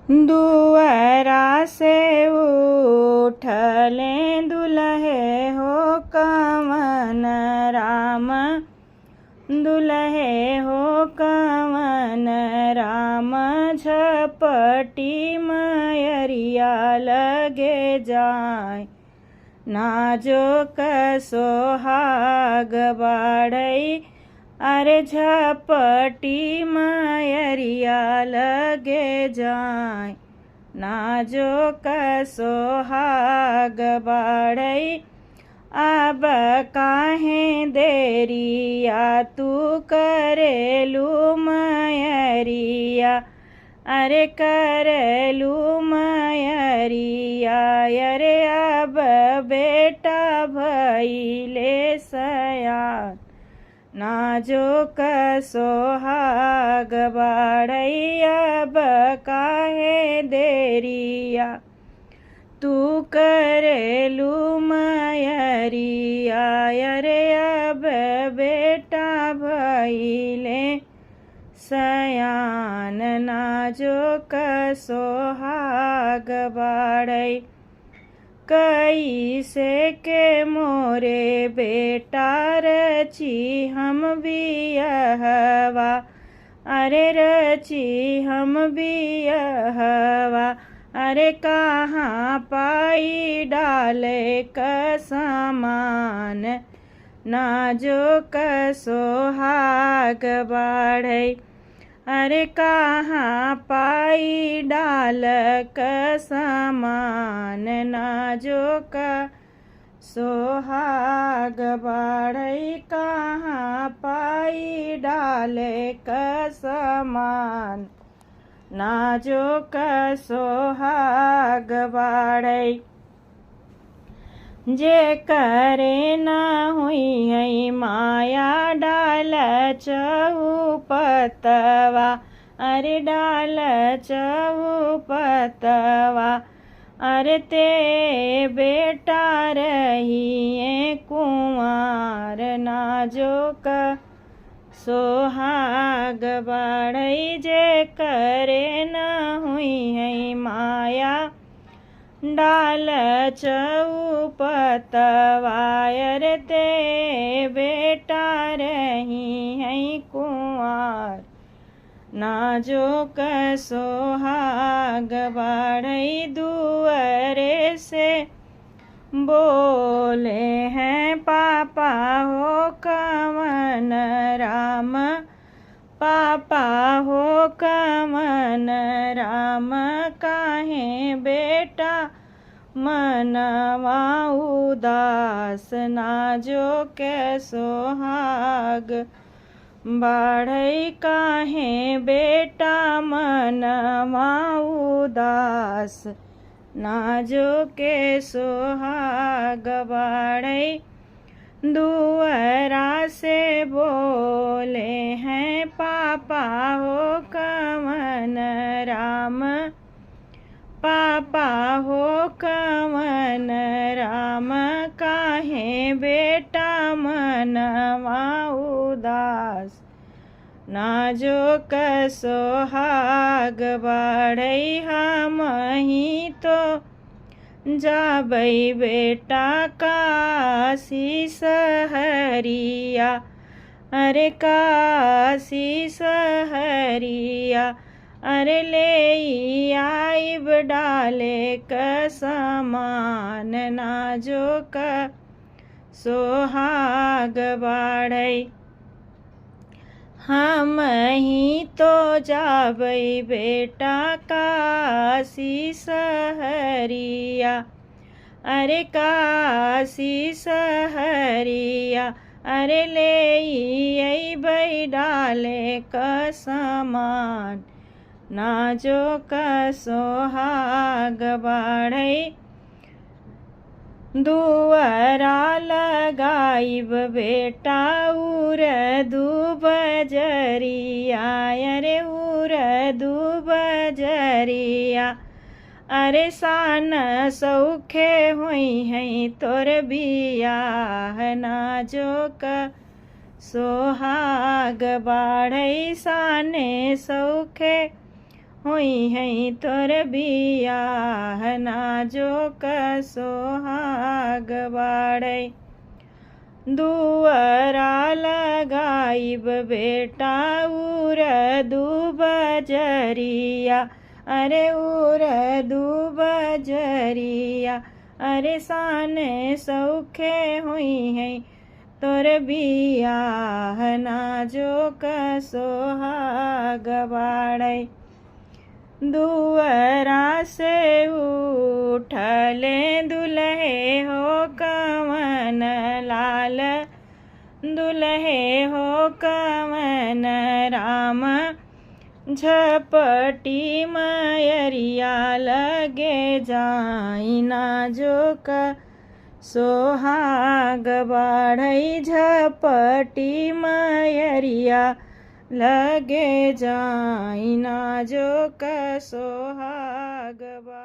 दुअरा से उठले दुल्हे हो कवन राम, दुल्हे हो कवन राम। झपटी मयरिया लगे जाय, नाजुक सोहाग बाढ़ई। अरे झपटी मयरिया लगे जाय, नाजुक सोहाग बाढ़ई। अब काहे देरिया तू करेलू मयरिया, अरे करेलू मयरिया। अरे अब बेटा भइले सयान, नाजुक सोहाग बाढ़ई। अब काहे देरिया तू करेलू मयरिया, अरे अब बेटा भइले सयान, नाजुक सोहाग बाढ़ई। कैसे के मोरे बेटा रची हम बियहवा, अरे रची हम बियहवा। अरे कहाँ पाई डाले का सामान, नाजुक सोहाग बाढ़ई। अरे कहाँ पाई डाल का सामान, नाजुक सोहाग बाढ़ई। कहाँ पाई डाले का सामान, नाजुक सोहाग बाढ़ई। जे करे न हुई है माया डाल चौपतवा, अरे डाल चौपतवा। अरे ते बेटा रहिए कुंवार, नाजुक सोहाग बाढ़ई। जे करे न हुई है माया डाल चौपतवा, अरे ते बेटा रही है कुंवार, नाजुक सोहाग बाढ़ई। दुअरे से बोले हैं पापा हो कवन राम, पापा हो कवन राम। काहे बेटा मनवा उदास, नाजुक सोहाग बाढ़ई। काहे बेटा मनवा उदास, नाजुक सोहाग बाढ़ई। दुअरा से बोले हैं पापा हो कवन राम, पापा हो कवन राम। काहे बेटा मनवा उदास, नाजुक सोहाग बाढ़ई। हम ही तो जाबई बेटा काशी सहरिया, अरे काशी सहरिया। अरे ले आइब डाले का सामान, नाजुक सोहाग बाढ़ई। हम ही तो जाबई बेटा काशी सहरिया, अरे काशी सहरिया। अरे ले अइबै डाले का सामान, नाजुक सोहाग बाढ़ई। दुअरा लगाइब बेटा उरदू बजरिया, अरे उरदू बजरिया। अरे सान सौखे हुई है तोर बियाह, नाजुक सोहाग बाढ़ई। साने सौखे होई है तोर बियाह नाजुक सोहाग बाड़ै। दुअरा लगाइब बेटा उरदू बजरिया, अरे उरदू बजरिया, अरे साने सौखे हुई है तोर बियाह नाजुक सोहाग बाड़ै। दुअरा से उठले दुल्हे हो कवन लाल, दुल्हे हो कवन राम, झपटी मयरिया लगे जाई नाजुक सोहाग बाड़ै। झपटी मयरिया लगे जाई नाजुक सोहाग बाड़ै।